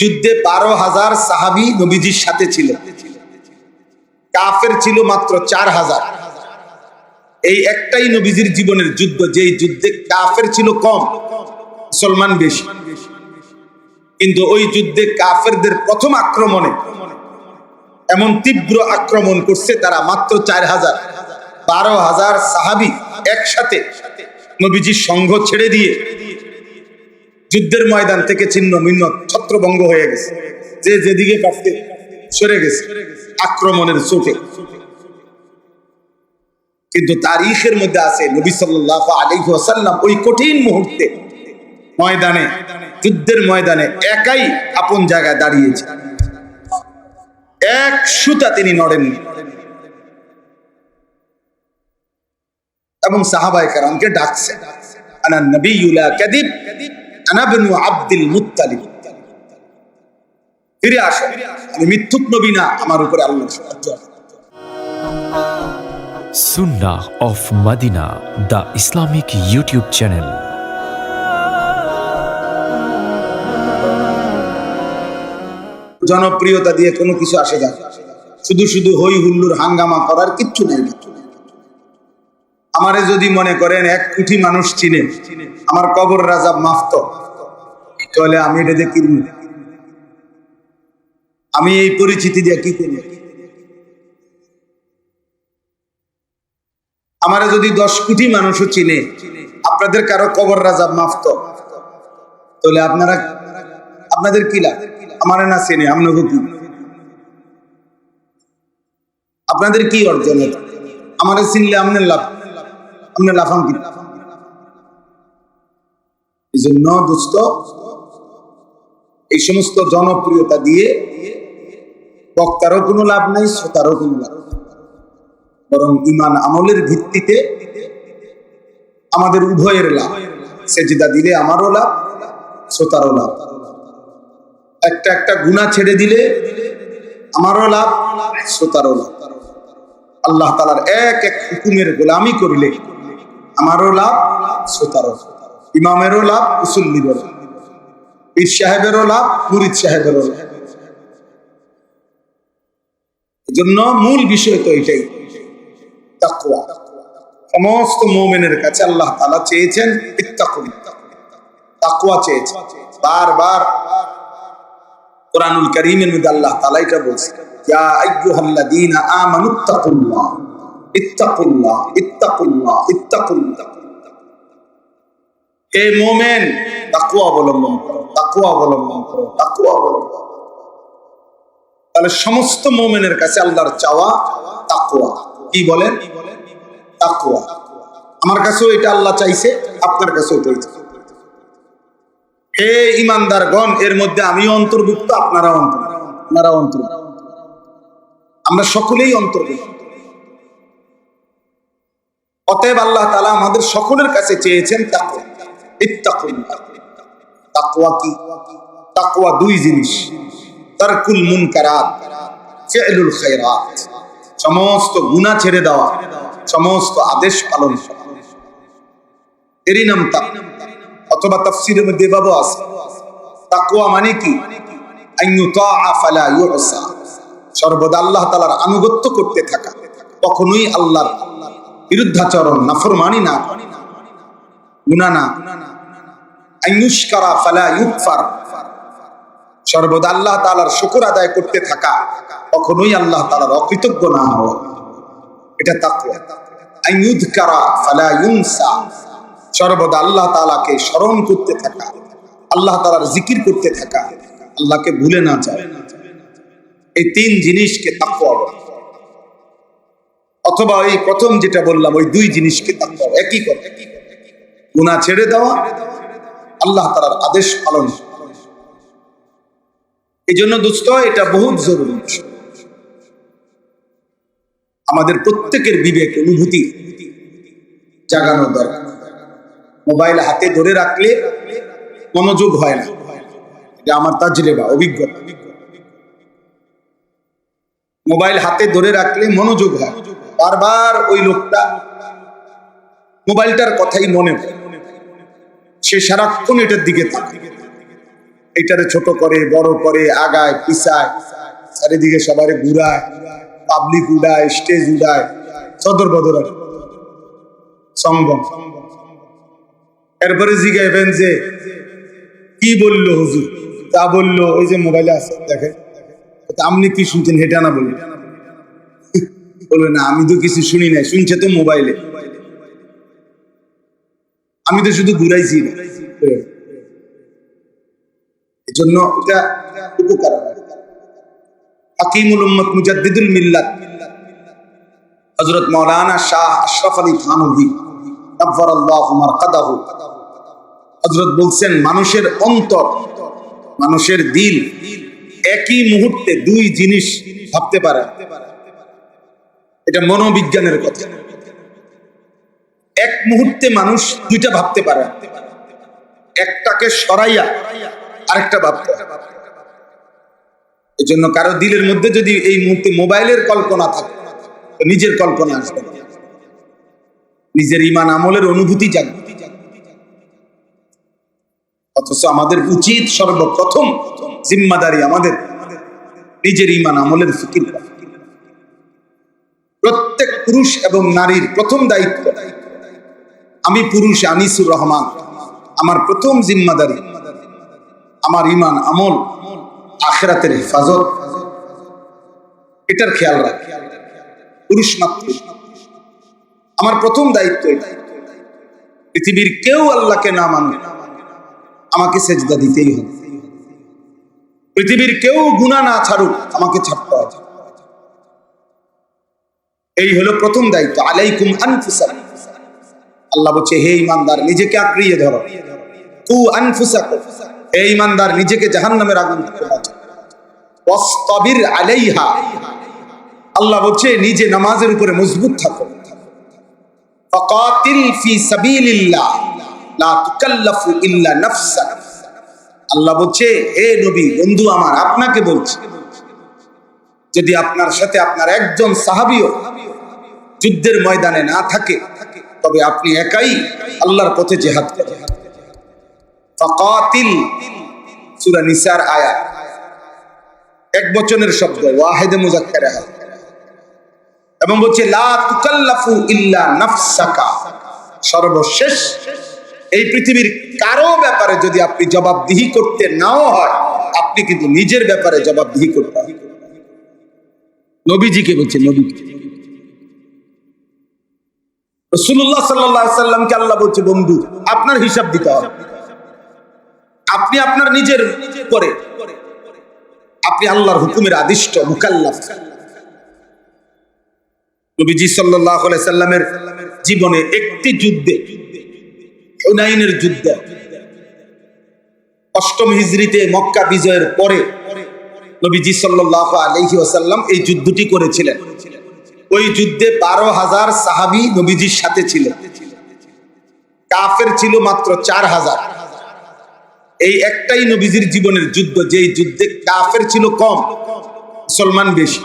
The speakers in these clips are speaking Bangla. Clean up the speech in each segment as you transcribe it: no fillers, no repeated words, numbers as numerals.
যুদ্ধে 12,000 সাহাবী নবীজির সাথে ছিল, কাফের ছিল মাত্র 4,000। এই একটাই নবীজির জীবনের যুদ্ধ, যেই যুদ্ধে কাফের ছিল কম, মুসলমান বেশি। কিন্তু ওই যুদ্ধে কাফেরদের প্রথম আক্রমণে এমন তীব্র আক্রমণ করছে তারা, মাত্র 4,000। 12,000 সাহাবী একসাথে নবীজির সঙ্গ ছেড়ে দিয়ে যুদ্ধের ময়দান থেকে ছিন্ন ভিন্ন, ছত্রভঙ্গ হয়ে গেছে, যে যেদিকে পারতে সরে গেছে আক্রমণের চোটে। কিন্তু তারিখের মধ্যে আছে নবী সাল্লাল্লাহু আলাইহি ওয়াসাল্লাম ওই কঠিন মুহূর্তে ময়দানে, যুদ্ধের ময়দানে একাই আপন জায়গায় দাঁড়িয়েছে, এক সুতা তিনি নড়েননি। এবং সাহাবায়ে কেরামকে ডাকছে, আনা নবিয়্যু লা কাযিব, আনা ইবনু আব্দুল মুত্তালিব, ফিরে আসো, আমি মিথ্যুক নবী না, আমার উপরে আল্লাহর সাহায্য। Sunnah of Madina, the Islamic YouTube channel. জনপ্রিয়তা দিয়ে কোনো কিছু আসে যায়, শুধু শুধু হই হুল্লোড় হাঙ্গামা করার কিচ্ছু নেই। আমারে যদি মনে করেন 1 কোটি মানুষ চিনে, আমার কবর রাজাব মাফত, তাহলে আমি এটা দিয়ে কি, আমি এই পরিচিতি দিয়ে কি করি? আমারে যদি 10 কোটি মানুষও চিনে, আপনাদের কারো কবর রাজাব মাফত, তাহলে আপনাদের কি লাভ? আমারে না চিনে আপনাকে কি, আপনাদের কি অর্জন? আমারে চিনলে আপনার লাভ, আপনার লাফান কি? এই জন্য দোস্ত, এই সমস্ত জনপ্রিয়তা দিয়ে বক্তারও কোনো লাভ নাই, শ্রোতারও কোনো লাভ, বরং ঈমান আমলের ভিত্তিতে আমাদের উভয়ের লাভ। সেজদা দিলে আমারও লাভ, শ্রোতারও লাভ। একটা গুনাহ ছেড়ে দিলে আমারও লাভ, শ্রোতারও লাভ। আল্লাহ তাআলার এক এক হুকুমের গোলামি করলে আমারও লাভ, শ্রোতারও। ইমামেরও লাভ, মুসল্লিদেরও লাভ, পীর সাহেবেরও লাভ, মুরিদ সাহেবেরও লাভ। এজন্য মূল বিষয় তো এটাই, তাকওয়া। সমস্ত মুমিনের কাছে আল্লাহ তাআলা চেয়েছেন ইত্তাকুল্লাহ, তাকওয়া চেয়েছেন বারবার। কুরআনুল কারীমের মধ্যে আল্লাহ তাআলা এটা বলেছেন, ইয়া আইয়ুহাল্লাযীনা আমানুত্তাকুল্লাহ ইত্তাকুল্লাহ ইত্তাকুল্লাহ ইত্তাকুল্লাহ। হে মুমিন, তাকওয়া অবলম্বন করো, তাকওয়া অবলম্বন করো, তাকওয়া অবলম্বন। তাহলে সমস্ত মুমিনের কাছে আল্লাহর চাওয়া তাকওয়া। কি বলেন? তাকওয়া। আমার কাছেও এটা আল্লাহ চাইছে, আপনার কাছেও এটা চাইছে। হে ঈমানদারগণ, এর মধ্যে আমিও অন্তর্ভুক্ত, আপনারাও অন্তর্ভুক্ত, আমরা সকলেই অন্তর্ভুক্ত। অতএব আল্লাহ তাআলা আমাদের সকলের কাছে চেয়েছেন তাকওয়া, ইত্তাকুল্লাহ। তাকওয়া কি? তাকওয়া 2 জিনিস, তারকুল মুনকারাত, ফি'লুল খায়রাত। সমস্ত গুনাহ ছেড়ে দেওয়া, সমস্ত আদেশ পালন করা, এরই নাম তাকওয়া। অথবা তাফসীরের মধ্যে এভাবে আছে, তাকওয়া মানে কি? আইয়ুতাআ ফালা ইউসা, সর্বদা আল্লাহ তাআলার আনুগত্য করতে থাকা, কখনোই আল্লাহর বিরুদ্ধাচরণ, নাফরমানি না, গুনাহ না। আইয়ুশকারা ফালা ইউকফার, সর্বদা আল্লাহ তাআলার শুকর আদায় করতে থাকা, কখনোই আল্লাহ তাআলার অকৃতজ্ঞ না হওয়া, এটা তাকওয়া। আইয়ুযকারা ফালা ইউনসা, সর্বদা আল্লাহ তাআলাকে স্মরণ করতে থাকা, আল্লাহ তাআলার জিকির করতে থাকা, আল্লাহকে ভুলে না যায়। এই 3 জিনিসকে তাকওয়া বলে। অথবা এই প্রথম যেটা বললাম, ওই 2 জিনিসকে তাকওয়া, একই কথা। গুনাহ ছেড়ে দেওয়া, আল্লাহ তাআলার আদেশ পালন। এই জন্য দোস্ত, এটা বহুত জরুরি। আমাদের প্রত্যেকের বিবেক অনুভূতি জাগানো দরকার। মোবাইল হাতে ধরে রাখলে মনোযোগ হয় না, এটা আমার তাজরিবা, অভিজ্ঞতা। মোবাইল হাতে ধরে রাখলে মনোযোগ হয়, বারবার ওই লোকটা মোবাইলটার কথাই মনে পড়ে, সে সারাক্ষণ এটার দিকে তাকায়। এটারে ছোট করে বড় করে আগায় পিছায়, চারিদিকে সবারে ঘুরায়, পাবলিক উড়ায়, স্টেজ উড়ায়, সদর বদর সম্ভব। এরপরে জিগাইবেন যে কি বললো হুজুর, তা বললো ওই যে মোবাইলে আছে দেখে, আপনি কি শুনছেন হেটা না বললেন? বলবে না আমি তো কিছু শুনি নাই, শুনছে তো মোবাইলে, আমি তো শুধু ঘুরাইছি না। এই জন্য এটা উপকার। হাকিমুল উম্মত মুজাদ্দিদুল মিল্লাত হযরত মাওলানা শাহ আশরাফ আলী থানভী নাফারাল্লাহু মারকাদাহু হযরত বলছেন, মানুষের অন্তর, মানুষের দিল একই মুহূর্তে দুই জিনিস ভাবতে পারে। এটা মনোবিজ্ঞানের কথা। এক মুহূর্তে মানুষ দুইটা ভাবতে পারে, একটাকে সরাইয়া আরেকটা ভাবতে। এই জন্য কারো দিলের মধ্যে যদি এই মুহূর্তে মোবাইলের কল্পনা থাকে, নিজের কল্পনা আসবে, নিজের ঈমান আমলের অনুভূতি জাগবে। অথচ আমাদের উচিত সর্বপ্রথম জিম্মাদারি আমাদের নিজের ঈমান আমলের ফিকির করা। প্রত্যেক পুরুষ এবং নারীর প্রথম দায়িত্ব, আমি পুরুষ আনিসুর রহমান, আমার প্রথম জিম্মাদারি আমার ঈমান আমল আখিরাতের হেফাজত, এটার খেয়াল রাখি। পুরুষ মাত্র আমার প্রথম দায়িত্ব এটা। পৃথিবীর কেউ আল্লাহকে না মানে আমাকে সেজদা দিতেই হবে। পৃথিবীর কেউ গুনাহ না ছাড়ুক আমাকে ছাড়তে হবে। এই হলো প্রথম দায়িত্ব। আলাইকুম আনফুসাকুম, আল্লাহ বলছে হে ঈমানদার নিজেকে আঁকড়িয়ে ধরো। কু আনফুসাকুম, হে ঈমানদার নিজেকে জাহান্নামের আগুন থেকে বাঁচাও। ওয়াসতাবির আলাইহা, আল্লাহ বলছে নিজে নামাজের উপরে মজবুত থাকো। ফাকাতিল ফি সাবিলিল্লাহ লা তুকাল্লাফু ইল্লা নাফসাক, আল্লাহ বলছে হে নবী বন্ধু আমার, আপনাকে বলছে যদি আপনার সাথে আপনার একজন সাহাবীও যুদ্ধের ময়দানে না থাকে তবে আপনি একাই আল্লাহর পথে জিহাদ করেন। ফাকাতিল, সূরা নিসার আয়াত, এক বচনের শব্দ, ওয়াহিদে মুযাক্কারে হয়, এবং বলছে লা তুকাল্লাফু ইল্লা নাফসাকা, সর্বশেষ এই পৃথিবীর কারো ব্যাপারে যদি আপনি জবাবদিহি করতে নাও হয়, আপনি কিন্তু নিজের ব্যাপারে জবাবদিহি করতে হবে। নবীজিকে বলছে, নবীকে রাসূলুল্লাহ সাল্লাল্লাহু আলাইহি সাল্লামকে আল্লাহ বলছে বন্ধু আপনার হিসাব দিতে হবে। আপনি আপনার নিজের করে, আপনি আল্লাহর হুকুমের আদিষ্ট মুকাল্লাফ। নবীজি সাল্লাল্লাহু আলাইহি সাল্লামের জীবনে একটি যুদ্ধে, হুনাইনের যুদ্ধ, অষ্টম হিজরিতে মক্কা বিজয়ের পরে নবীজি সাল্লাল্লাহু আলাইহি ওয়াসাল্লাম এই যুদ্ধটি করেছিলেন। ওই যুদ্ধে 12,000 সাহাবী নবীজির সাথে ছিল, কাফের ছিল মাত্র 4,000। এই একটাই নবীজির জীবনের যুদ্ধ যেই যুদ্ধে কাফের ছিল কম, মুসলমান বেশি।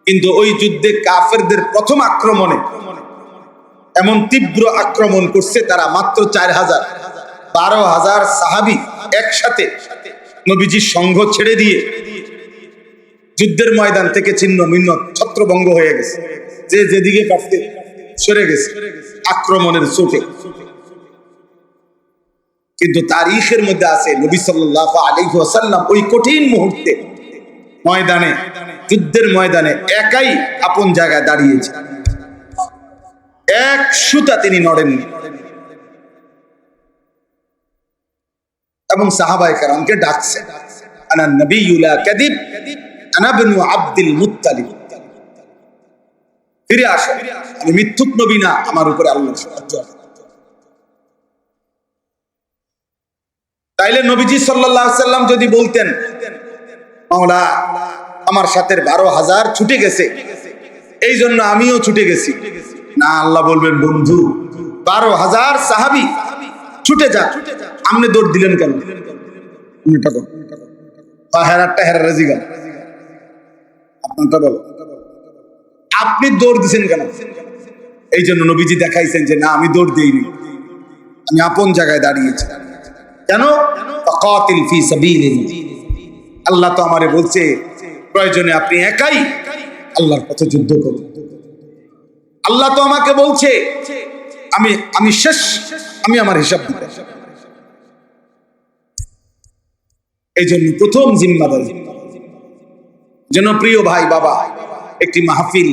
কিন্তু ওই যুদ্ধে কাফেরদের প্রথম আক্রমণে এমন তীব্র আক্রমণ করছে তারা, মাত্র 4,000, 12,000 সাহাবী একসাথে নবীজির সঙ্গ ছেড়ে দিয়ে যুদ্ধের ময়দান থেকে ছিন্ন ভিন্ন ছত্রভঙ্গ হয়ে গেছে, যে যেদিকে পারতে সরে গেছে আক্রমণের চোটে। কিন্তু তারিখের মধ্যে আছে নবী সাল্লাল্লাহু আলাইহি ওয়াসাল্লাম ওই কঠিন মুহূর্তে ময়দানে, যুদ্ধের ময়দানে একাই আপন জায়গায় দাঁড়িয়েছে, এক সুতা তিনি নড়েননি। এবং সাহাবায়ে কেরামকে ডাকছে, আনা নবিয়্যু লা কাযিব আনা ইবনু আব্দুল মুত্তালিব, ফিরে আসো, আমি মিথ্যুক নবী না, আমার উপরে আল্লাহর সাহায্য। তাইলে নবীজি সাল্লাল্লাহু আলাইহি সাল্লাম যদি বলতেন মাওলা আমার সাথে 12,000 ছুটে গেছে এই জন্য আমিও ছুটে গেছি, না, আল্লাহ বলবেন বন্ধু 12,000 সাহাবী ছুটে যাক, আপনি দৌড় দিলেন কেন? আপনি দৌড় দিচ্ছেন কেন? এই জন্য নবীজি দেখাইছেন যে না, আমি দৌড় দিইনি, আমি আপন জায়গায় দাঁড়িয়েছি। কেন? ফাকাতিল ফি সাবিলিল্লাহ। আল্লাহ তো আমারে বলছে প্রয়োজনে আপনি একাই আল্লাহর পথে যুদ্ধ করুন। আল্লাহ তো আমাকে বলছে আমি শেষ, আমি আমার হিসাব দিতে। এই জন্য প্রথম জিম্মাদারি, জনপ্রিয় ভাই বাবা, একটি মাহফিল,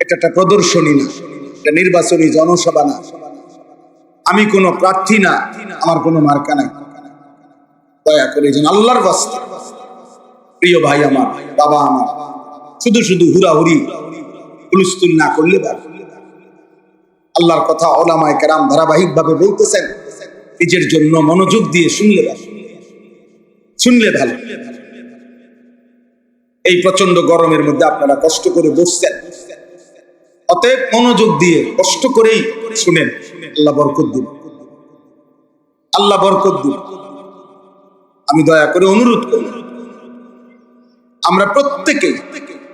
এটা একটা প্রদর্শনী না, এটা নির্বাচনী জনসভা না। আমি কোনো প্রার্থী না, আমার কোনো মার্কা নাই। দয়া করে যেন আল্লাহর বাস্তে প্রিয় ভাই আমার, বাবা আমার, শুধু শুধু হুড়াহুড়ি হুলস্থুল না করলে ভালো। আল্লাহর কথা ওলামায়ে কেরাম ধারাবাহিক ভাবে বলতেছেন, নিজের জন্য মনোযোগ দিয়ে শুনলে ভালো, শুনলে ভালো। এই প্রচন্ড গরমের মধ্যে আপনারা কষ্ট করে বসছেন, অতএব মনোযোগ দিয়ে কষ্ট করেই শুনেন। আল্লাহ বরকত দিন, আল্লাহ বরকত দিন। আমি দয়া করে অনুরোধ করি, আমরা প্রত্যেকে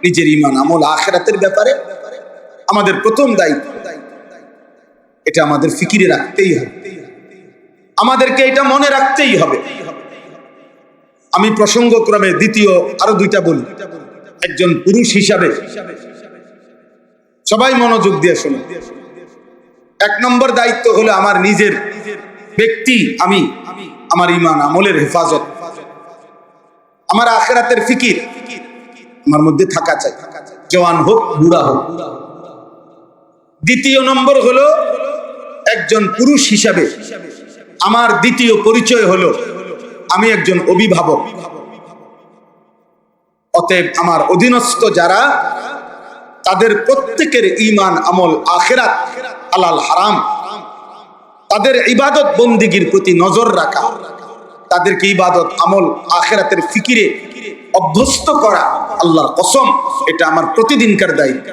নিজের ঈমান আমল আখিরাতের ব্যাপারে আমাদের প্রথম দায়িত্ব, এটা আমাদের ফিকিরে রাখতেই হবে, আমাদেরকে এটা মনে রাখতেই হবে। আমি প্রসঙ্গক্রমে দ্বিতীয় আরো দুইটা বলি। একজন পুরুষ হিসাবে সবাই মনোযোগ দিয়ে শোনো। এক নম্বর দায়িত্ব হলো আমার নিজের ব্যক্তি, আমি আমার ঈমান আমলের হেফাজত, আমার আখিরাতের ফিকির আমার মধ্যে থাকা চাই, জওয়ান হোক বুড়া হোক। দ্বিতীয় নম্বর হলো একজন পুরুষ হিসাবে আমার দ্বিতীয় পরিচয় হলো আমি একজন অভিভাবক। অতএব আমার অধীনস্থ যারা, তাদের প্রত্যেকের ঈমান আমল আখিরাত হালাল হারাম, তাদের ইবাদত বন্দিগির প্রতি নজর রাখা, তাদেরকে ইবাদত আমল আখিরাতের ফিকিরে অভ্যস্ত করা, আল্লাহর কসম এটা আমার প্রতিদিনকার দায়িত্ব।